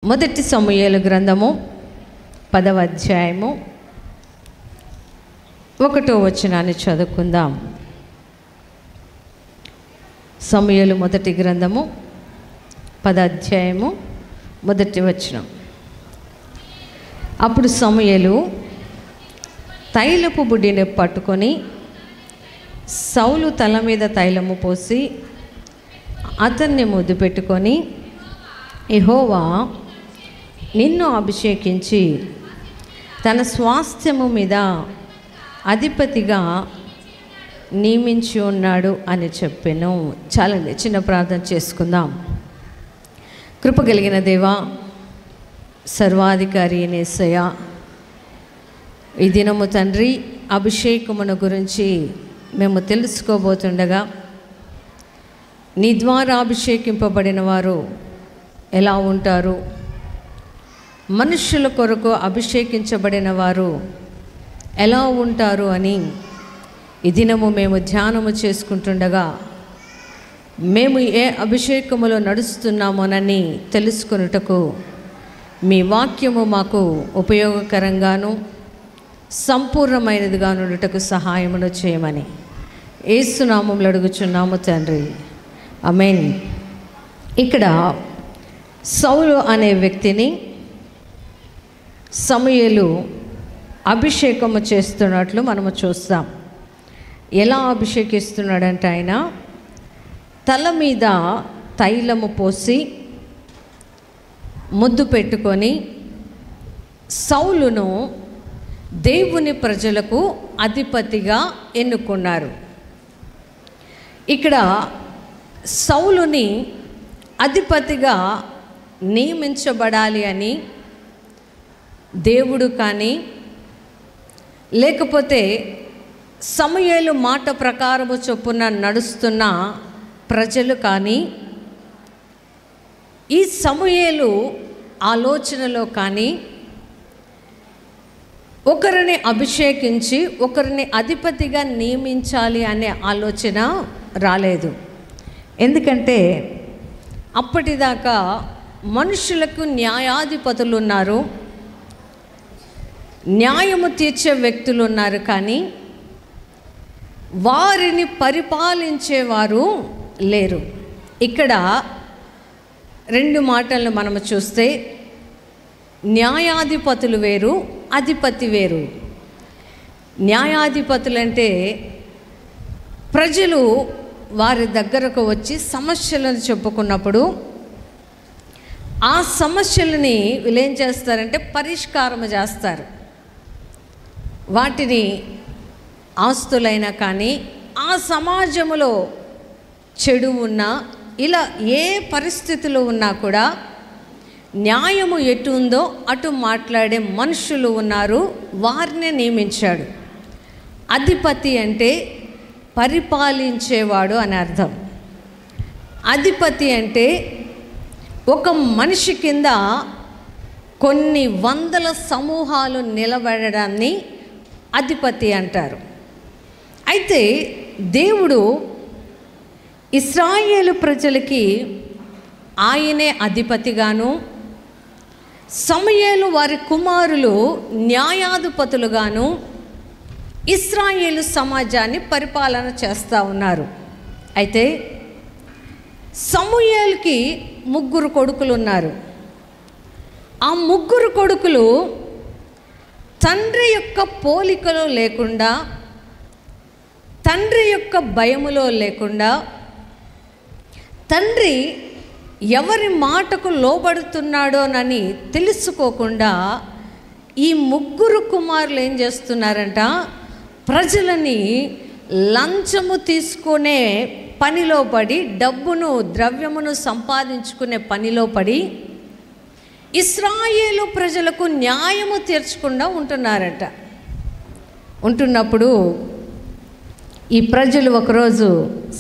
మొదటి సమూయేలు గ్రంథము 10వ అధ్యాయము 1వ వచనాన్ని చదువుకుందాం. సమూయేలు మొదటి గ్రంథము 10వ అధ్యాయము 1వ వచనం. అప్పుడు సమూయేలు తైలపు బుడ్డిని పట్టుకొని సౌలు తల మీద తైలము పోసి అతన్ని ముద్దు పెట్టుకొని, యెహోవా నిన్ను అభిషేకించి తన స్వాస్థ్యము మీద అధిపతిగా నియమించి ఉన్నాడు అని చెప్పాను. చాలండి, చిన్న ప్రార్థన చేసుకుందాం. కృపగలిగిన దేవా, సర్వాధికారి యేసయ్యా, ఈ దినము తండ్రి అభిషేకమును గురించి మేము తెలుసుకోబోతుండగా, నీ ద్వారా అభిషేకింపబడిన వారు ఎలా ఉంటారు, మనుష్యుల కొరకు అభిషేకించబడిన వారు ఎలా ఉంటారు అని ఈ దినము మేము ధ్యానము చేసుకుంటుండగా, మేము ఏ అభిషేకములో నడుస్తున్నామోనని తెలుసుకొనుటకు మీ వాక్యము మాకు ఉపయోగకరంగాను సంపూర్ణమైనదిగా నుండుటకు సహాయమును చేయమని యేసు నామములో అడుగుచున్నాము తండ్రి, ఆమేన్. ఇక్కడ సౌలు అనే వ్యక్తిని సమూయేలు అభిషేకము చేస్తున్నట్లు మనము చూస్తాం. ఎలా అభిషేకిస్తున్నాడంటే, ఆయన తల మీద తైలము పోసి ముద్దు పెట్టుకొని సౌలును దేవుని ప్రజలకు అధిపతిగా ఎన్నుకున్నారు. ఇక్కడ సౌలుని అధిపతిగా నియమించబడాలి అని దేవుడు కానీ, లేకపోతే సమూయేలు మాట ప్రకారము చొప్పున నడుస్తున్న ప్రజలు కానీ, ఈ సమూయేలు ఆలోచనలో కానీ ఒకరిని అభిషేకించి ఒకరిని అధిపతిగా నియమించాలి అనే ఆలోచన రాలేదు. ఎందుకంటే అప్పటిదాకా మనుషులకు న్యాయాధిపతులు ఉన్నారు, న్యాయము తీర్చే వ్యక్తులు ఉన్నారు, కానీ వారిని పరిపాలించేవారు లేరు. ఇక్కడ రెండు మాటలను మనము చూస్తే, న్యాయాధిపతులు వేరు, అధిపతి వేరు. న్యాయాధిపతులంటే ప్రజలు వారి దగ్గరకు వచ్చి సమస్యలను చెప్పుకున్నప్పుడు ఆ సమస్యలని వీళ్ళు ఏం చేస్తారంటే పరిష్కారం చేస్తారు. వాటిని ఆస్తులైనా కానీ, ఆ సమాజంలో చెడు ఉన్నా, ఇలా ఏ పరిస్థితులు ఉన్నా కూడా న్యాయము ఎటు ఉందో అటు మాట్లాడే మనుషులు ఉన్నారు, వారిని నియమించాడు. అధిపతి అంటే పరిపాలించేవాడు అని అర్థం. అధిపతి అంటే ఒక మనిషి కింద కొన్ని వందల సమూహాలు నిలబడడాన్ని అధిపతి అంటారు. అయితే దేవుడు ఇశ్రాయేలు ప్రజలకి ఆయనే అధిపతిగాను, సమూయేలు వారి కుమారులు న్యాయాధిపతులుగాను ఇశ్రాయేలు సమాజాన్ని పరిపాలన చేస్తూ ఉన్నారు. అయితే సమూయేలుకి 3 కొడుకులు ఉన్నారు. ఆ 3 కొడుకులు తండ్రి యొక్క పోలికలో లేకుండా, తండ్రి యొక్క భయములో లేకుండా, తండ్రి ఎవరి మాటకు లోబడుతున్నాడోనని తెలుసుకోకుండా ఈ 3 కుమారులు ఏం చేస్తున్నారంట, ప్రజలని లంచము తీసుకునే పనిలో పడి, డబ్బును ద్రవ్యమును సంపాదించుకునే పనిలో పడి ఇశ్రాయేలు ప్రజలకు న్యాయము తీర్చకుండా ఉంటున్నారట. ఉంటున్నప్పుడు ఈ ప్రజలు ఒకరోజు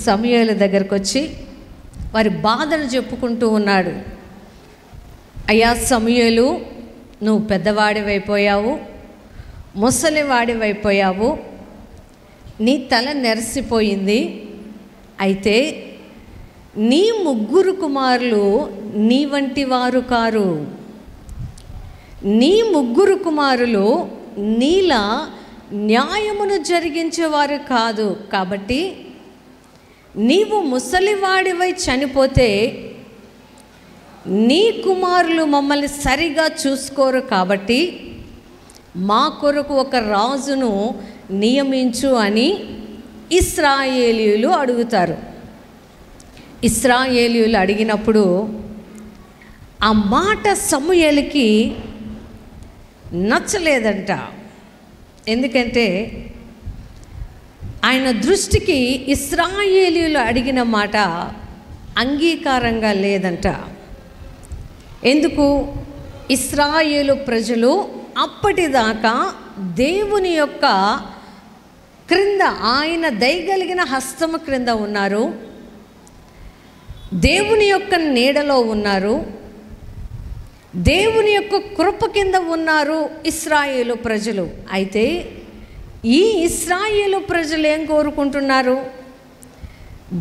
సమూయేలు దగ్గరకు వచ్చి వారి బాధను చెప్పుకుంటూ ఉన్నాడు. అయ్యా సమూయేలు, నువ్వు పెద్దవాడివైపోయావు, ముసలివాడివైపోయావు, నీ తల నెరసిపోయింది. అయితే నీ ముగ్గురు కుమారులు నీ వంటి వారు కారు. నీ ముగ్గురు కుమారులు నీలా న్యాయమును జరిగించేవారు కాదు, కాబట్టి నీవు ముసలివాడివై చనిపోతే నీ కుమారులు మమ్మల్ని సరిగా చూసుకోరు, కాబట్టి మా కొరకు ఒక రాజును నియమించు అని ఇశ్రాయేలీయులు అడుగుతారు. ఇశ్రాయేలీయులు అడిగినప్పుడు ఆ మాట సమూయేలుకి నచ్చలేదంట. ఎందుకంటే ఆయన దృష్టికి ఇశ్రాయేలీయులు అడిగిన మాట అంగీకారంగా లేదంట. ఎందుకు? ఇశ్రాయేలు ప్రజలు అప్పటిదాకా దేవుని యొక్క క్రింద, ఆయన దయగలిగిన హస్తము క్రింద ఉన్నారు, దేవుని యొక్క నీడలో ఉన్నారు, దేవుని యొక్క కృప కింద ఉన్నారు ఇశ్రాయేలు ప్రజలు. అయితే ఈ ఇశ్రాయేలు ప్రజలు ఏం కోరుకుంటున్నారు?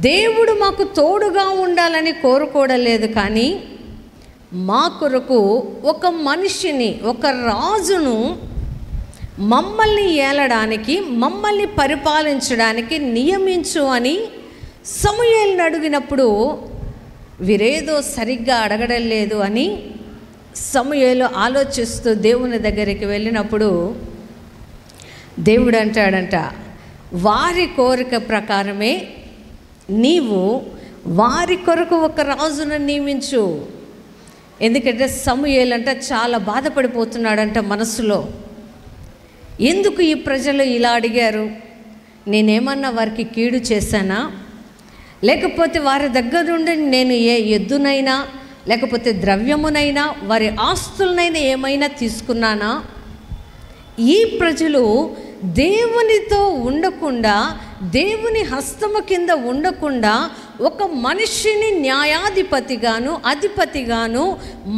దేవుడు మాకు తోడుగా ఉండాలని కోరుకోవడం లేదు, కానీ మా కొరకు ఒక మనిషిని, ఒక రాజును మమ్మల్ని ఏలడానికి, మమ్మల్ని పరిపాలించడానికి నియమించు అని సమూయేలుని అడిగినప్పుడు వీరేదో సరిగ్గా అడగడం లేదు అని సమూయేలు ఆలోచిస్తూ దేవుని దగ్గరికి వెళ్ళినప్పుడు దేవుడు అంటాడంట, వారి కోరిక ప్రకారమే నీవు వారి కొరకు ఒక రాజును నియమించు. ఎందుకంటే సమూయేలు అంట చాలా బాధపడిపోతున్నాడంట మనసులో. ఎందుకు ఈ ప్రజలు ఇలా అడిగారు? నేనేమన్నా వారికి కీడు చేశానా? లేకపోతే వారి దగ్గర నుండి నేను ఏ ఎద్దునైనా లేకపోతే ద్రవ్యమునైనా వారి ఆస్తులనైనా ఏమైనా తీసుకున్నానా? ఈ ప్రజలు దేవునితో ఉండకుండా, దేవుని హస్తము కింద ఉండకుండా ఒక మనిషిని న్యాయాధిపతిగాను అధిపతిగాను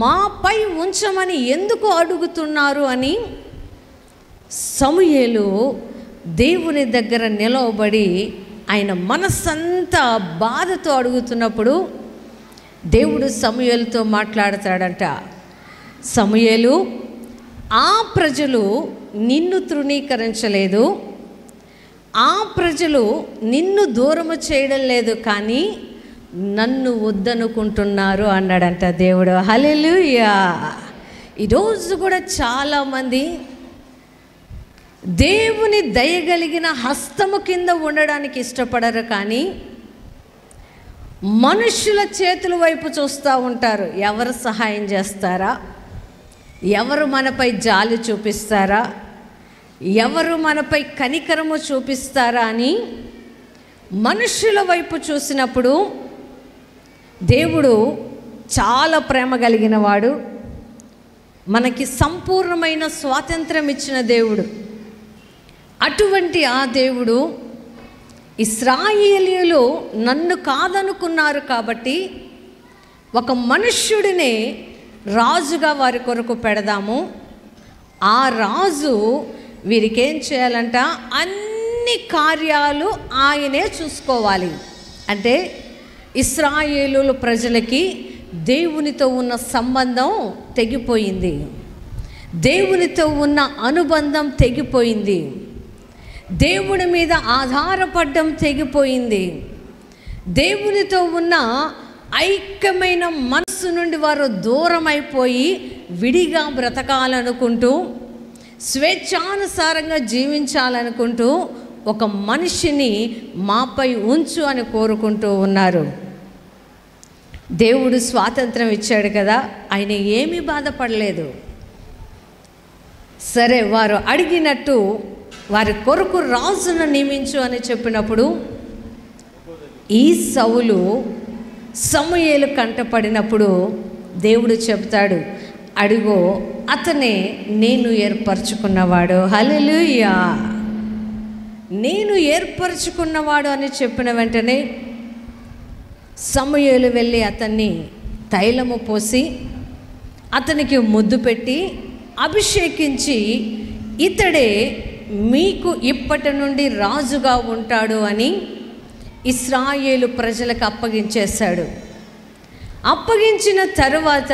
మాపై ఉంచమని ఎందుకు అడుగుతున్నారు అని సమూయేలు దేవుని దగ్గర నిలవబడి ఆయన మనసంతా బాధతో అడుగుతున్నప్పుడు దేవుడు సమూయేలుతో మాట్లాడతాడంట, సమూయేలు, ఆ ప్రజలు నిన్ను తృణీకరించలేదు, ఆ ప్రజలు నిన్ను దూరము చేయడం లేదు, కానీ నన్ను వద్దనుకుంటున్నారు అన్నాడంట దేవుడు. హల్లెలూయా. ఈరోజు కూడా చాలామంది దేవుని దయగలిగిన హస్తము కింద ఉండడానికి ఇష్టపడరు, కానీ మనుషుల చేతుల వైపు చూస్తూ ఉంటారు. ఎవరు సహాయం చేస్తారా, ఎవరు మనపై జాలి చూపిస్తారా, ఎవరు మనపై కనికరము చూపిస్తారా అని మనుషుల వైపు చూసినప్పుడు దేవుడు చాలా ప్రేమ కలిగిన వాడు, మనకి సంపూర్ణమైన స్వాతంత్రం ఇచ్చిన దేవుడు. అటువంటి ఆ దేవుడు ఇశ్రాయేలీయులు నన్ను కాదనుకున్నారు కాబట్టి ఒక మనుష్యుడినే రాజుగా వారి కొరకు పెడదాము, ఆ రాజు వీరికేం చేయాలంట, అన్ని కార్యాలు ఆయనే చూసుకోవాలి. అంటే ఇశ్రాయేలు ప్రజలకి దేవునితో ఉన్న సంబంధం తెగిపోయింది, దేవునితో ఉన్న అనుబంధం తెగిపోయింది, దేవుని మీద ఆధారపడడం తెగిపోయింది. దేవునితో ఉన్న ఐక్యమైన మనసు నుండి వారు దూరం అయిపోయి విడిగా బ్రతకాలనుకుంటూ, స్వేచ్ఛానుసారంగా జీవించాలనుకుంటూ ఒక మనిషిని మాపై ఉంచు అని కోరుకుంటూ ఉన్నారు. దేవుడు స్వాతంత్రం ఇచ్చాడు కదా, ఆయన ఏమీ బాధపడలేదు. సరే, వారు అడిగినట్టు వారి కొరకు రాజును నియమించు అని చెప్పినప్పుడు ఈ సౌలు సమూయేలు కంటపడినప్పుడు దేవుడు చెప్తాడు, అడిగో అతనే నేను ఏర్పరచుకున్నవాడు. హల్లెలూయా. నేను ఏర్పరచుకున్నవాడు అని చెప్పిన వెంటనే సమూయేలు వెళ్ళి అతన్ని తైలము పోసి అతనికి ముద్దు పెట్టి అభిషేకించి, ఇతడే మీకు ఇప్పటి నుండి రాజుగా ఉంటాడు అని ఇశ్రాయేలు ప్రజలకు అప్పగించేశాడు. అప్పగించిన తరువాత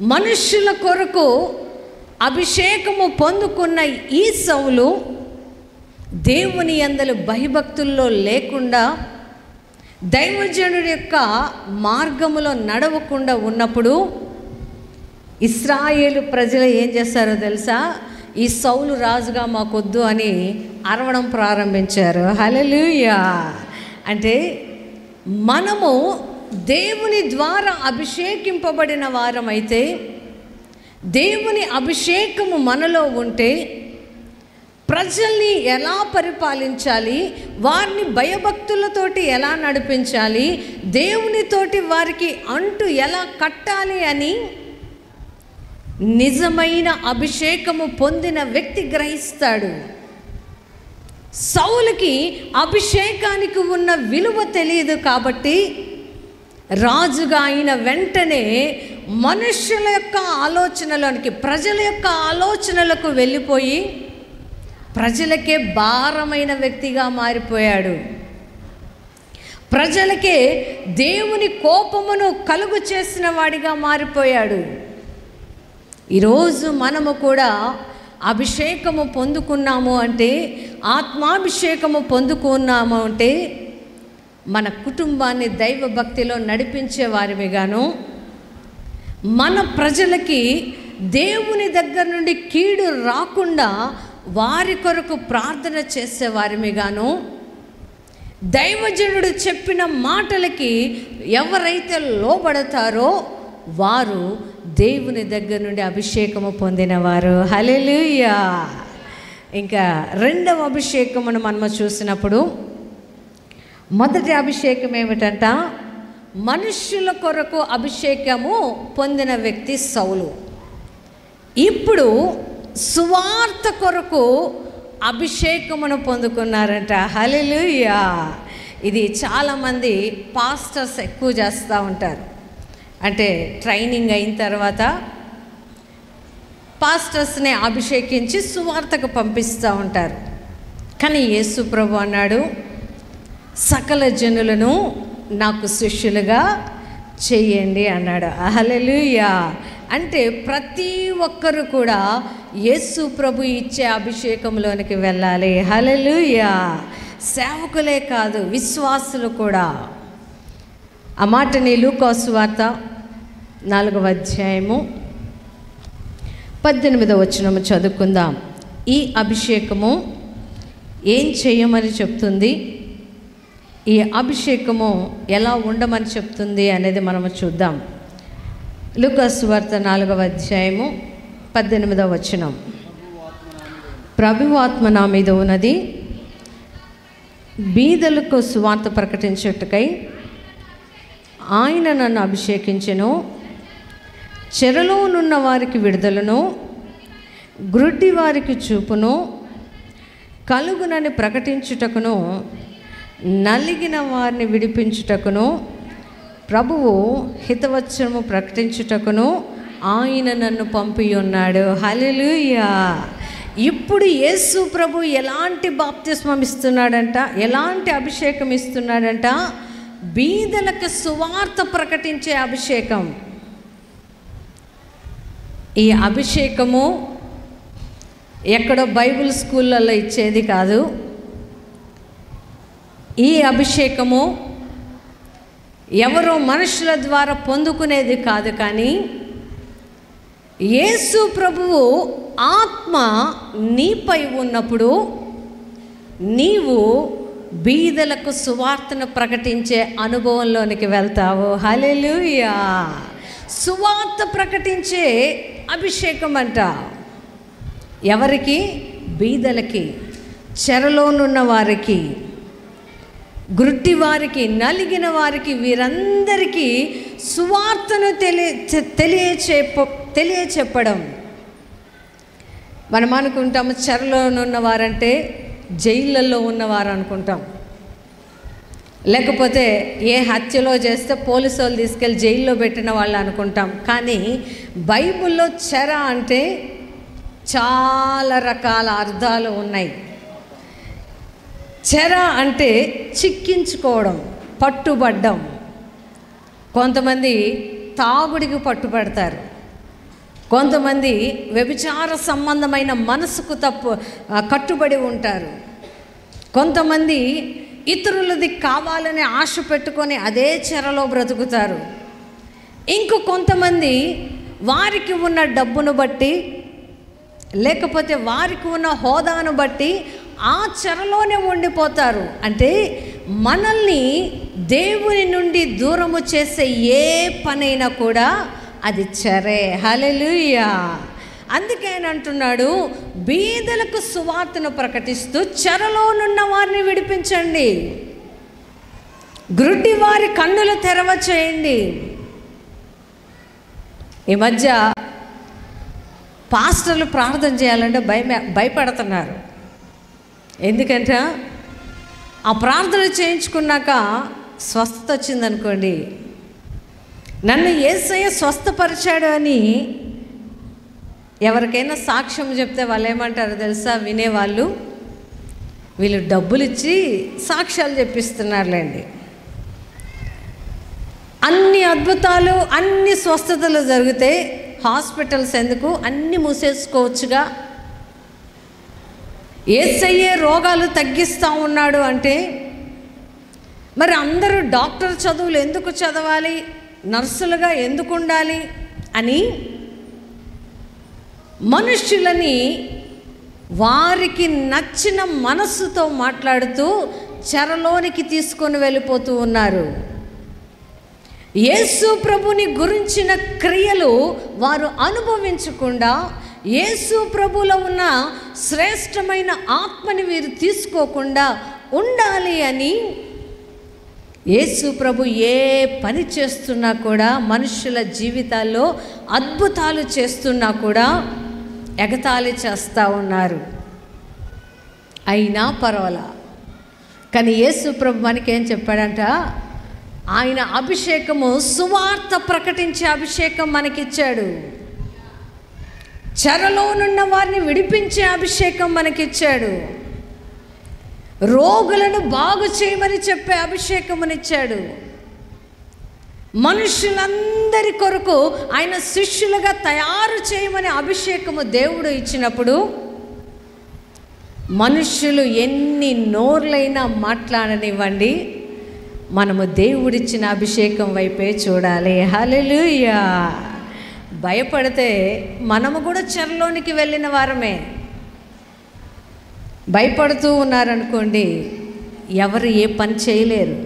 మనుష్యుల కొరకు అభిషేకము పొందుకున్న ఈ సౌలు దేవుని యందలి భయభక్తుల్లో లేకుండా, దైవజనుడి యొక్క మార్గములో నడవకుండా ఉన్నప్పుడు ఇశ్రాయేలు ప్రజలు ఏం చేస్తారో తెలుసా? ఈ సౌలు రాజుగా మాకొద్దు అని అరవడం ప్రారంభించారు. హల్లెలూయా. అంటే మనము దేవుని ద్వారా అభిషేకింపబడిన వారమైతే, దేవుని అభిషేకము మనలో ఉంటే ప్రజల్ని ఎలా పరిపాలించాలి, వారిని భయభక్తులతోటి ఎలా నడిపించాలి, దేవునితోటి వారికి అంటు ఎలా కట్టాలి అని నిజమైన అభిషేకము పొందిన వ్యక్తి గ్రహిస్తాడు. సౌలుకి అభిషేకానికి ఉన్న విలువ తెలియదు కాబట్టి రాజుగా అయిన వెంటనే మనుష్యుల యొక్క ఆలోచనలోనికి, ప్రజల యొక్క ఆలోచనలకు వెళ్ళిపోయి ప్రజలకే భారమైన వ్యక్తిగా మారిపోయాడు. ప్రజలకే దేవుని కోపమును కలుగు చేసిన వాడిగా మారిపోయాడు. ఈరోజు మనము కూడా అభిషేకము పొందుకున్నాము అంటే, ఆత్మాభిషేకము పొందుకున్నాము అంటే మన కుటుంబాన్ని దైవ భక్తిలో నడిపించే వారిగాను, మన ప్రజలకి దేవుని దగ్గర నుండి కీడు రాకుండా వారి కొరకు ప్రార్థన చేసేవారిగాను, దైవజనుడు చెప్పిన మాటలకి ఎవరైతే లోబడతారో వారు దేవుని దగ్గర నుండి అభిషేకము పొందినవారు. హల్లెలూయా. ఇంకా రెండవ అభిషేకమును మనము చూసినప్పుడు, మొదటి అభిషేకం ఏమిటంట? మనుష్యుల కొరకు అభిషేకము పొందిన వ్యక్తి సౌలు. ఇప్పుడు సువార్త కొరకు అభిషేకమును పొందుకున్నారంట. హల్లెలూయా. ఇది చాలామంది పాస్టర్స్ ఎక్కువ చేస్తూ ఉంటారు. అంటే ట్రైనింగ్ అయిన తర్వాత పాస్టర్స్ని అభిషేకించి సువార్తకు పంపిస్తూ ఉంటారు. కానీ యేసు ప్రభు అన్నాడు, సకల జనులను నాకు శిష్యులుగా చేయండి అన్నాడు. హల్లెలూయా. అంటే ప్రతి ఒక్కరు కూడా యేసు ప్రభు ఇచ్చే అభిషేకంలోనికి వెళ్ళాలి. హల్లెలూయా. సేవకులే కాదు, విశ్వాసులు కూడా. ఆ మాటని లూకా సువార్త 4వ అధ్యాయము 18వ వచనము చదువుకుందాం. ఈ అభిషేకము ఏం చేయమని చెప్తుంది, ఈ అభిషేకము ఎలా ఉండమని చెప్తుంది అనేది మనము చూద్దాం. లూకా సువార్త 4వ అధ్యాయము 18వ వచనం. ప్రభువాత్మ నా మీద ఉన్నది, బీదలకు సువార్త ప్రకటించుటకై ఆయన నన్ను అభిషేకించెను, చెరలోనున్న వారికి విడుదలను, గ్రుడ్డి వారికి చూపును కలుగునని ప్రకటించుటకును, నలిగిన వారిని విడిపించుటకును, ప్రభువు హితవచనము ప్రకటించుటకును ఆయన నన్ను పంపి ఉన్నాడు. హల్లెలూయా. ఇప్పుడు యేసు ప్రభు ఎలాంటి బాప్తిస్మం ఇస్తున్నాడంట, ఎలాంటి అభిషేకం ఇస్తున్నాడంట? బీదలకు సువార్త ప్రకటించే అభిషేకం. ఈ అభిషేకము ఎక్కడో బైబిల్ స్కూళ్ళల్లో ఇచ్చేది కాదు. ఈ అభిషేకము ఎవరో మనుషుల ద్వారా పొందుకునేది కాదు. కానీ యేసు ప్రభువు ఆత్మ నీపై ఉన్నప్పుడు నీవు బీదలకు సువార్తను ప్రకటించే అనుభవంలోనికి వెళ్తావు. హల్లెలూయా. సువార్త ప్రకటించే అభిషేకం అంట. ఎవరికి? బీదలకి, చెరలోనున్న వారికి, గ్రుడ్డి వారికి, నలిగిన వారికి, వీరందరికీ సువార్తను తెలియచెప్పడం. మనం అనుకుంటాము చెరలోనున్న వారంటే జైళ్ళల్లో ఉన్నవారు అనుకుంటాం, లేకపోతే ఏ హత్యలో చేస్తే పోలీసు వాళ్ళు తీసుకెళ్ళి జైల్లో పెట్టిన వాళ్ళు అనుకుంటాం. కానీ బైబిల్లో చెర అంటే చాలా రకాల అర్థాలు ఉన్నాయి. చెర అంటే చిక్కించుకోవడం, పట్టుబడ్డం. కొంతమంది తాగుడికి పట్టుబడతారు, కొంతమంది వ్యభిచార సంబంధమైన మనసుకు కట్టుబడి ఉంటారు. కొంతమంది ఇతరులది కావాలని ఆశ పెట్టుకొని అదే చెరలో బ్రతుకుతారు. ఇంకో కొంతమంది వారికి ఉన్న డబ్బును బట్టి, లేకపోతే వారికి ఉన్న హోదాను బట్టి ఆ చెరలోనే ఉండిపోతారు. అంటే మనల్ని దేవుని నుండి దూరము చేసే ఏ పనైనా కూడా అది చెరే. హల్లెలూయా. అందుకే ఆయన అంటున్నాడు, బీదలకు సువార్తను ప్రకటిస్తూ చెరలోనున్న వారిని విడిపించండి, గ్రుడ్డి వారి కన్నులు తెరవ చేయండి. ఈ మధ్య పాస్టర్లు ప్రార్థన చేయాలంటే భయపడుతున్నారు. ఎందుకంటే ఆ ప్రార్థన చేయించుకున్నాక స్వస్థత వచ్చిందనుకోండి, నన్ను యేసయ్య స్వస్థపరిచాడు అని ఎవరికైనా సాక్ష్యం చెప్తే వాళ్ళు ఏమంటారు తెలుసా? వినేవాళ్ళు, వీళ్ళు డబ్బులు ఇచ్చి సాక్ష్యాలు చెప్పిస్తున్నారులేండి. అన్ని అద్భుతాలు, అన్ని స్వస్థతలు జరిగితే హాస్పిటల్స్ ఎందుకు, అన్నీ మూసేసుకోవచ్చుగా. యేసయ్యే రోగాలు తగ్గిస్తూ ఉన్నాడు అంటే మరి అందరూ డాక్టర్ చదువులు ఎందుకు చదవాలి, నర్సులుగా ఎందుకు ఉండాలి అని మనుష్యులని వారికి నచ్చిన మనస్సుతో మాట్లాడుతూ చెరలోనికి తీసుకొని వెళ్ళిపోతూ ఉన్నారు. యేసు ప్రభుని గురించిన క్రియలు వారు అనుభవించకుండా, యేసు ప్రభులో ఉన్న శ్రేష్టమైన ఆత్మని వీరు తీసుకోకుండా ఉండాలి అని యేసు ప్రభు ఏ పని చేస్తున్నా కూడా, మనుషుల జీవితాల్లో అద్భుతాలు చేస్తున్నా కూడా ఎగతాళి చేస్తూ ఉన్నారు. అయినా పర్వాలా. కానీ యేసు ప్రభు మనకేం చెప్పాడంట? ఆయన అభిషేకము సువార్త ప్రకటించే అభిషేకం మనకిచ్చాడు. చెరలోనున్న వారిని విడిపించే అభిషేకం మనకిచ్చాడు. రోగులను బాగు చేయమని చెప్పే అభిషేకమునిచ్చాడు. మనుషులందరి కొరకు ఆయన శిష్యులుగా తయారు చేయమని అభిషేకము దేవుడు ఇచ్చినప్పుడు మనుషులు ఎన్ని నోర్లైనా మాట్లాడనివ్వండి, మనము దేవుడిచ్చిన అభిషేకం వైపే చూడాలి. హల్లెలూయా. భయపడితే మనము కూడా చెరలోనికి వెళ్ళిన వారమే. భయపడుతూ ఉన్నారనుకోండి, ఎవరు ఏ పని చేయలేరు.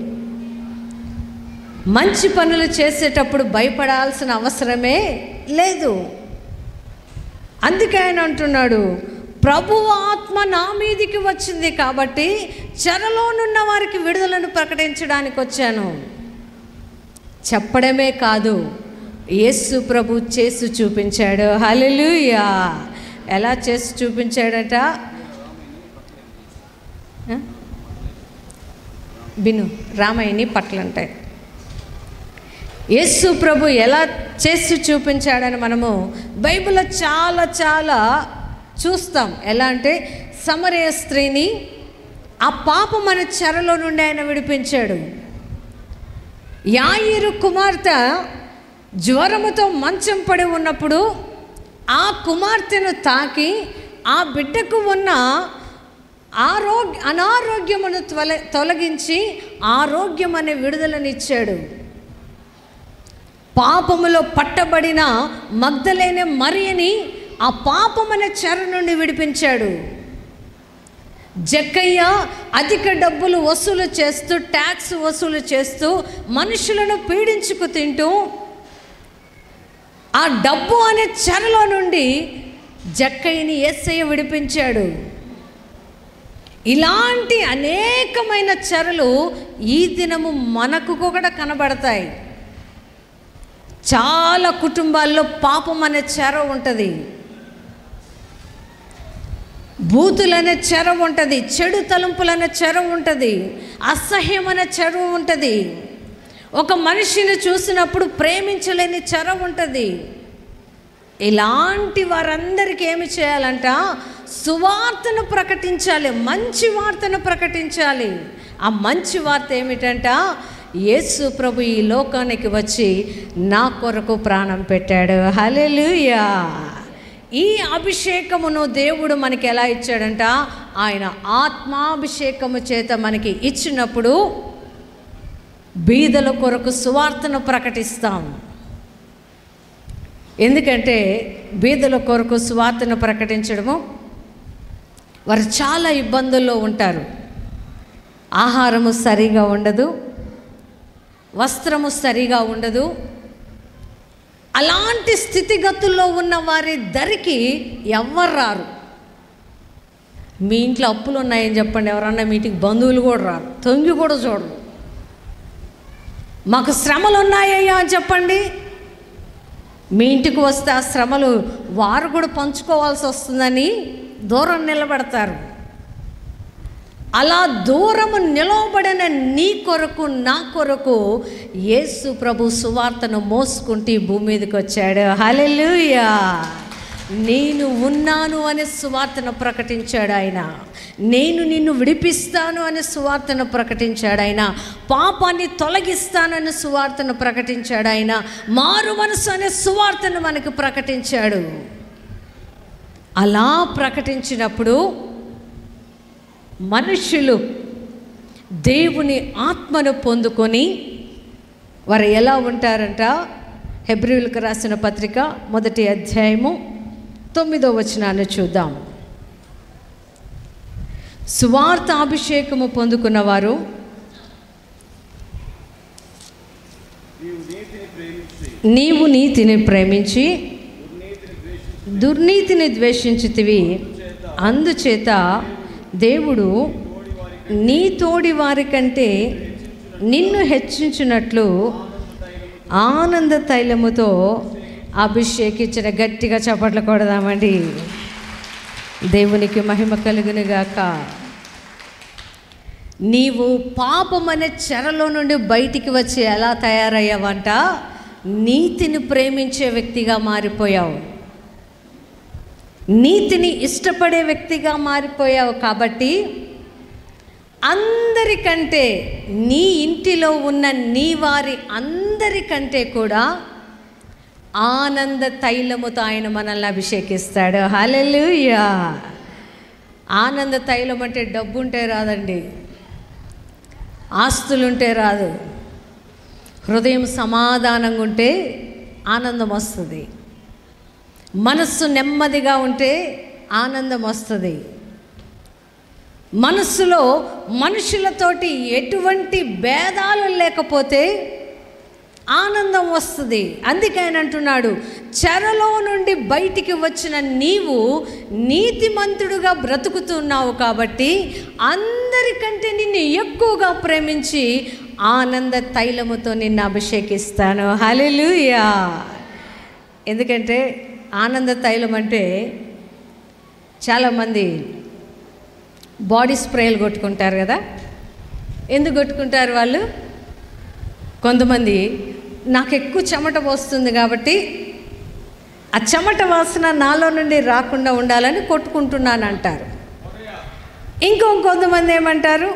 మంచి పనులు చేసేటప్పుడు భయపడాల్సిన అవసరమే లేదు. అందుకే ఆయన అంటున్నాడు, ప్రభువు ఆత్మ నా మీదికి వచ్చింది కాబట్టి చెరలోనున్న వారికి విడుదలను ప్రకటించడానికి వచ్చాను. చెప్పడమే కాదు, యేసు ప్రభు చేసి చూపించాడు. హల్లెలూయా. ఎలా చేసి చూపించాడట? బిను రామయ్యని పట్లంటాయి. యేసు ప్రభు ఎలా చేసి చూపించాడని మనము బైబిల్లో చాలా చాలా చూస్తాం. ఎలా అంటే, సమరయ స్త్రీని ఆ పాపం అనే చెరలో నుండి ఆయన విడిపించాడు. యాయిరు కుమార్తె జ్వరముతో మంచం పడి ఉన్నప్పుడు ఆ కుమార్తెను తాకి ఆ బిడ్డకు ఉన్న అనారోగ్యమును తొలగించి ఆరోగ్యం అనే విడుదలనిచ్చాడు. పాపములో పట్టబడిన మగ్దలేనే మరియని ఆ పాపమనే చెర నుండి విడిపించాడు. జక్కయ్య అధిక డబ్బులు వసూలు చేస్తూ, ట్యాక్స్ వసూలు చేస్తూ మనుషులను పీడించుకు తింటూ ఆ డబ్బు అనే చెరలో నుండి జక్కయ్యని యేసయ్య విడిపించాడు. ఇలాంటి అనేకమైన చెరలు ఈ దినము మనకు కూడా కనబడతాయి. చాలా కుటుంబాల్లో పాపం అనే చెర ఉంటుంది, బూతులనే చెర ఉంటుంది, చెడు తలంపులనే చెర ఉంటుంది, అసహ్యం అనే చెర ఉంటుంది, ఒక మనిషిని చూసినప్పుడు ప్రేమించలేని చెర ఉంటుంది. ఇలాంటి వారందరికీ ఏమి చేయాలంట? సువార్తను ప్రకటించాలి, మంచి వార్తను ప్రకటించాలి. ఆ మంచి వార్త ఏమిటంట? యేసు ప్రభు ఈ లోకానికి వచ్చి నా కొరకు ప్రాణం పెట్టాడు. హల్లెలూయా. ఈ అభిషేకమును దేవుడు మనకి ఎలా ఇచ్చాడంట? ఆయన ఆత్మాభిషేకము చేత మనకి ఇచ్చినప్పుడు బీదల కొరకు సువార్తను ప్రకటిస్తాం. ఎందుకంటే బీదల కొరకు సువార్తను ప్రకటించడము, వారు చాలా ఇబ్బందుల్లో ఉంటారు. ఆహారము సరిగా ఉండదు, వస్త్రము సరిగా ఉండదు. అలాంటి స్థితిగతుల్లో ఉన్న వారి దరికి ఎవ్వరు రారు. మీ ఇంట్లో అప్పులు ఉన్నాయని చెప్పండి, ఎవరన్నా మీ ఇంటికి బంధువులు కూడా రారు, తొంగి కూడా చూడరు. మాకు శ్రమలు ఉన్నాయ్యా అని చెప్పండి, మీ ఇంటికి వస్తే ఆ శ్రమలు వారు కూడా పంచుకోవాల్సి వస్తుందని దూరం నిలబడతారు. అలా దూరము నిలవబడిన నీ కొరకు నా కొరకు యేసు ప్రభు సువార్తను మోసుకుంటూ ఈ భూమి మీదకి వచ్చాడు. హల్లెలూయా. నేను ఉన్నాను అనే సువార్తను ప్రకటించాడు ఆయన. నేను నిన్ను విడిపిస్తాను అనే సువార్తను ప్రకటించాడు ఆయన. పాపాన్ని తొలగిస్తాను అనే సువార్తను ప్రకటించాడు ఆయన. మారు మనసు అనే సువార్తను మనకు ప్రకటించాడు. అలా ప్రకటించినప్పుడు మనుషులు దేవుని ఆత్మను పొందుకొని వారు ఎలా ఉంటారంట? హెబ్రీయులకు రాసిన పత్రిక 1వ అధ్యాయము 9వ వచనాన్ని చూద్దాం. సువార్త అభిషేకము పొందుకున్నవారు నీవు నీతిని ప్రేమించి దుర్నీతిని ద్వేషించితివి, అందుచేత దేవుడు నీ తోడి వారి కంటే నిన్ను హెచ్చించినట్లు ఆనంద తైలముతో అభిషేకించిన. గట్టిగా చప్పట్లు కొడదామండి. దేవునికి మహిమ కలుగునుగాక. నీవు పాపమనే చెరలో నుండి బయటికి వచ్చి ఎలా తయారయ్యావంట? నీతిని ప్రేమించే వ్యక్తిగా మారిపోయావు, నీతిని ఇష్టపడే వ్యక్తిగా మారిపోయావు. కాబట్టి అందరికంటే, నీ ఇంటిలో ఉన్న నీ వారి అందరికంటే కూడా ఆనంద తైలముతో ఆయన మనల్ని అభిషేకిస్తాడు. హల్లెలూయా. ఆనంద తైలం అంటే డబ్బు ఉంటే రాదండి, ఆస్తులుంటే రాదు. హృదయం సమాధానంగా ఉంటే ఆనందం వస్తుంది. మనస్సు నెమ్మదిగా ఉంటే ఆనందం వస్తుంది. మనస్సులో మనుషులతోటి ఎటువంటి భేదాలు లేకపోతే ఆనందం వస్తుంది. అందుకే ఆయన అంటున్నాడు, చెరలో నుండి బయటికి వచ్చిన నీవు నీతిమంతుడుగా బ్రతుకుతున్నావు కాబట్టి అందరికంటే నిన్ను ఎక్కువగా ప్రేమించి ఆనంద తైలముతో నిన్ను అభిషేకిస్తాను. హల్లెలూయా. ఎందుకంటే ఆనంద తైలం అంటే చాలామంది బాడీ స్ప్రేలు కొట్టుకుంటారు కదా. ఎందుకు కొట్టుకుంటారు వాళ్ళు? కొంతమంది నాకు ఎక్కువ చెమట పోస్తుంది కాబట్టి ఆ చెమట వాసన నాలో నుండి రాకుండా ఉండాలని కొట్టుకుంటున్నాను అంటారు. కొంతమంది ఏమంటారు,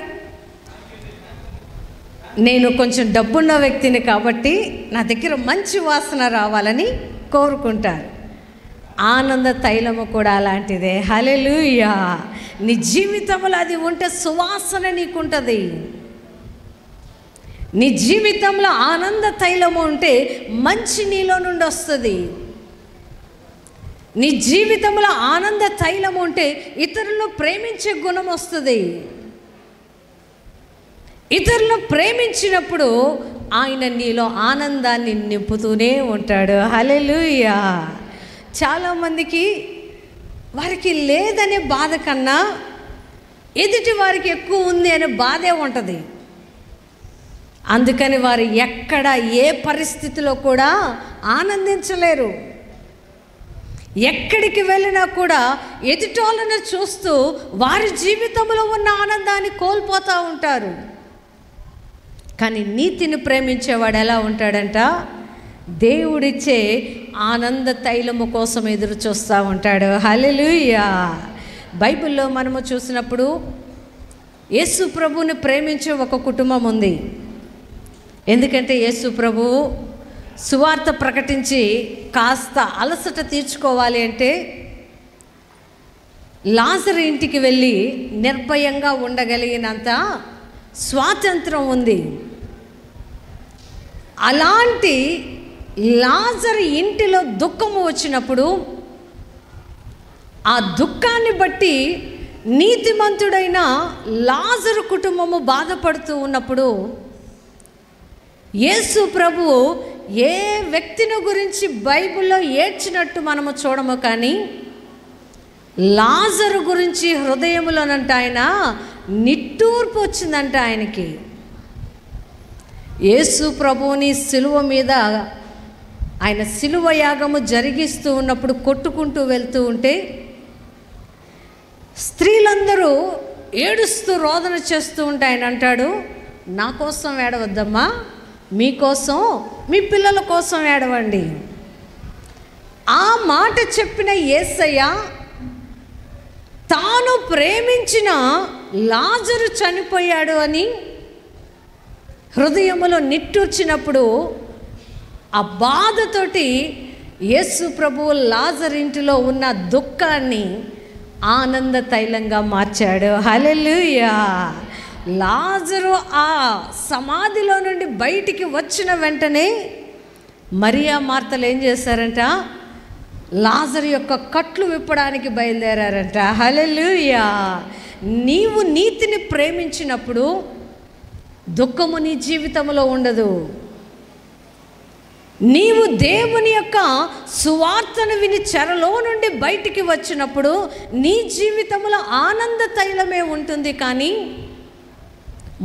నేను కొంచెం డబ్బున్న వ్యక్తిని కాబట్టి నా దగ్గర మంచి వాసన రావాలని కోరుకుంటారు. ఆనంద తైలము కూడా అలాంటిదే. హల్లెలూయా. నీ జీవితంలో అది ఉంటే సువాసన నీకుంటుంది. నీ జీవితంలో ఆనంద తైలము ఉంటే మంచి నీలో నుండి వస్తుంది. నీ జీవితంలో ఆనంద తైలము ఉంటే ఇతరులను ప్రేమించే గుణం వస్తుంది. ఇతరులను ప్రేమించినప్పుడు ఆయన నీలో ఆనందాన్ని నింపుతూనే ఉంటాడు. హల్లెలూయా. చాలామందికి వారికి లేదనే బాధ కన్నా ఎదుటి వారికి ఎక్కువ ఉంది అనే బాధే ఉంటుంది. అందుకని వారు ఎక్కడ ఏ పరిస్థితిలో కూడా ఆనందించలేరు. ఎక్కడికి వెళ్ళినా కూడా ఎదుటోళ్ళను చూస్తూ వారి జీవితంలో ఉన్న ఆనందాన్ని కోల్పోతూ ఉంటారు. కానీ నీతిని ప్రేమించేవాడు ఎలా ఉంటాడంట? దేవుడిచ్చే ఆనంద తైలము కోసం ఎదురు చూస్తూ ఉంటాడు. హల్లెలూయా. బైబిల్లో మనము చూసినప్పుడు యేసు ప్రభువుని ప్రేమించే ఒక కుటుంబం ఉంది. ఎందుకంటే యేసు ప్రభువు సువార్త ప్రకటించి కాస్త అలసట తీర్చుకోవాలి అంటే లాజరు ఇంటికి వెళ్ళి నిర్భయంగా ఉండగలిగినంత స్వాతంత్రం ఉంది. అలాంటి లాజరు ఇంటిలో దుఃఖము వచ్చినప్పుడు ఆ దుఃఖాన్ని బట్టి నీతిమంతుడైన లాజరు కుటుంబము బాధపడుతూ ఉన్నప్పుడు యేసు ప్రభువు ఏ వ్యక్తిని గురించి బైబిల్లో ఏడ్చినట్టు మనము చూడము, కానీ లాజరు గురించి హృదయములోనంట ఆయన నిట్టూర్పు వచ్చిందంట ఆయనకి. యేసు ప్రభువుని సిలువ మీద ఆయన సిలువ యాగము జరిగిస్తూ ఉన్నప్పుడు కొట్టుకుంటూ వెళ్తూ ఉంటే స్త్రీలందరూ ఏడుస్తూ రోదన చేస్తూ ఉంటే ఆయన అంటాడు, నా కోసం ఏడవద్దమ్మా, మీకోసం మీ పిల్లల కోసం ఏడవండి. ఆ మాట చెప్పిన యేసయ్య తాను ప్రేమించిన లాజరు చనిపోయాడు అని హృదయములో నిట్టూర్చినప్పుడు ఆ బాధతోటి యేసు ప్రభువు లాజరు ఇంటిలో ఉన్న దుఃఖాన్ని ఆనంద తైలంగా మార్చాడు. హల్లెలూయా. లాజరు ఆ సమాధిలో నుండి బయటికి వచ్చిన వెంటనే మరియా మార్తలు ఏం చేశారంట, లాజరు యొక్క కట్లు విప్పడానికి బయలుదేరారంట. హల్లెలూయా. నీవు నీతిని ప్రేమించినప్పుడు దుఃఖము నీ జీవితంలో ఉండదు. నీవు దేవుని యొక్క సువార్తను విని చెరలో నుండి బయటికి వచ్చినప్పుడు నీ జీవితంలో ఆనంద తైలమే ఉంటుంది, కానీ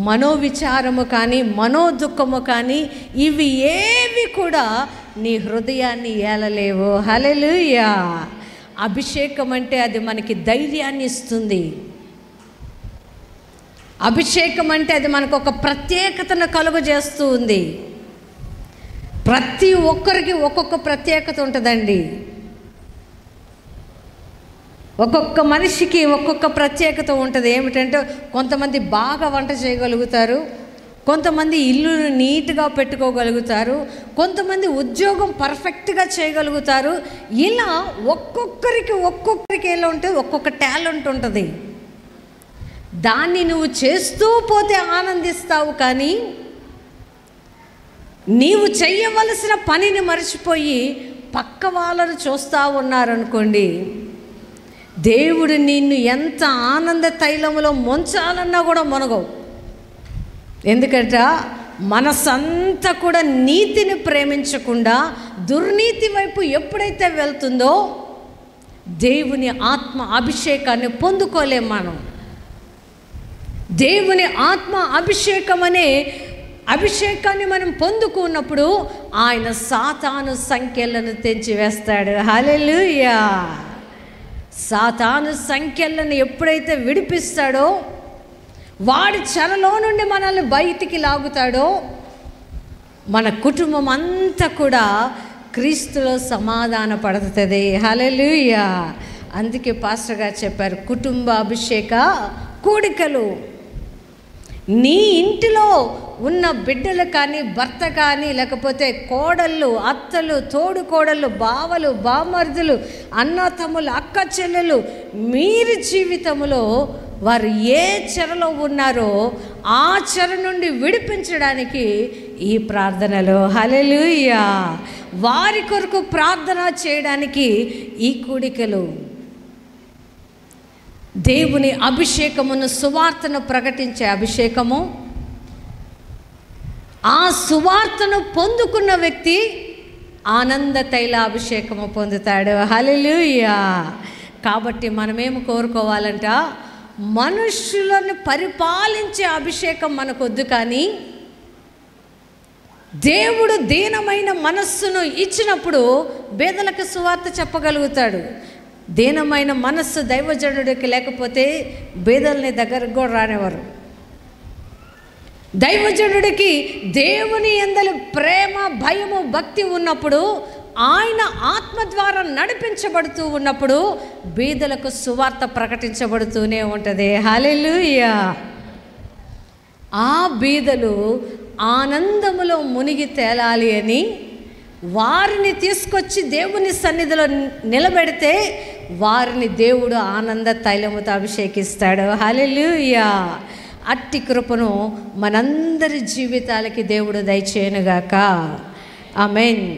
మనోవిచారము కానీ మనోదుఖము కానీ ఇవి ఏవి కూడా నీ హృదయాన్ని ఏలలేవు. హల్లెలూయా. అభిషేకం అంటే అది మనకి ధైర్యాన్ని ఇస్తుంది. అభిషేకం అంటే అది మనకు ఒక ప్రత్యేకతను కలుగజేస్తూ ఉంది. ప్రతి ఒక్కరికి ఒక్కొక్క ప్రత్యేకత ఉంటుందండి. ఒక్కొక్క మనిషికి ఒక్కొక్క ప్రత్యేకత ఉంటుంది. ఏమిటంటే కొంతమంది బాగా వంట చేయగలుగుతారు, కొంతమంది ఇల్లును నీట్గా పెట్టుకోగలుగుతారు, కొంతమంది ఉద్యోగం పర్ఫెక్ట్గా చేయగలుగుతారు. ఇలా ఒక్కొక్కరికి ఎలా ఉంటుంది, ఒక్కొక్క టాలెంట్ ఉంటుంది. దాన్ని నువ్వు చేస్తూ పోతే ఆనందిస్తావు, కానీ నీవు చెయ్యవలసిన పనిని మర్చిపోయి పక్క వాళ్ళను చూస్తూ ఉన్నారనుకోండి, దేవుడు నిన్ను ఎంత ఆనంద తైలములో ముంచాలన్నా కూడా మునగవు. ఎందుకంటే మనసంతా కూడా నీతిని ప్రేమించకుండా దుర్నీతి వైపు ఎప్పుడైతే వెళ్తుందో దేవుని ఆత్మ అభిషేకాన్ని పొందుకోలేం మనం. దేవుని ఆత్మ అభిషేకం అనే అభిషేకాన్ని మనం పొందుకున్నప్పుడు ఆయన సాతాను సంఖ్యలను తెంచివేస్తాడు. హల్లెలూయా. సాతాను సంఖ్యలను ఎప్పుడైతే విడిపిస్తాడో, వాడి చెరలో నుండి మనల్ని బయటికి లాగుతాడో, మన కుటుంబం అంతా కూడా క్రీస్తులో సమాధాన పడుతుంది. హల్లెలూయా. అందుకే పాస్టర్ గారు చెప్పారు, కుటుంబ అభిషేక కూడికలు. నీ ఇంటిలో ఉన్న బిడ్డలు కానీ, భర్త కానీ, లేకపోతే కోడళ్ళు, అత్తలు, తోడు కోడళ్ళు, బావలు, బామర్దులు, అన్నతమ్ములు, అక్క చెల్లెలు, మీరు జీవితంలో వారు ఏ చెరలో ఉన్నారో ఆ చెర నుండి విడిపించడానికి ఈ ప్రార్థనలు. హల్లెలూయా. వారి కొరకు ప్రార్థన చేయడానికి ఈ కూడికలు. దేవుని అభిషేకమును, సువార్తను ప్రకటించే అభిషేకము. ఆ సువార్తను పొందుకున్న వ్యక్తి ఆనంద తైల అభిషేకము పొందుతాడు. హల్లెలూయా. కాబట్టి మనమేమి కోరుకోవాలంట, మనుషులను పరిపాలించే అభిషేకం మనకొద్దు, కానీ దేవుడు దీనమైన మనస్సును ఇచ్చినప్పుడు పేదలకు సువార్త చెప్పగలుగుతాడు. దీనమైన మనస్సు దైవజనుడికి లేకపోతే బేదల్ని దగ్గరకు కూడా రానివారు. దైవజనుడికి దేవుని యందలి ప్రేమ, భయము, భక్తి ఉన్నప్పుడు, ఆయన ఆత్మ ద్వారా నడిపించబడుతూ ఉన్నప్పుడు బీదలకు సువార్త ప్రకటించబడుతూనే ఉంటుంది. హల్లెలూయా. ఆ బీదలు ఆనందములో మునిగి తేలాలి అని వారిని తీసుకొచ్చి దేవుని సన్నిధిలో నిలబెడితే వారిని దేవుడు ఆనంద తైలముతో అభిషేకిస్తాడు. హల్లెలూయా. అట్టి కృపను మనందరి జీవితాలకి దేవుడు దయచేయనుగాక. ఆమేన్.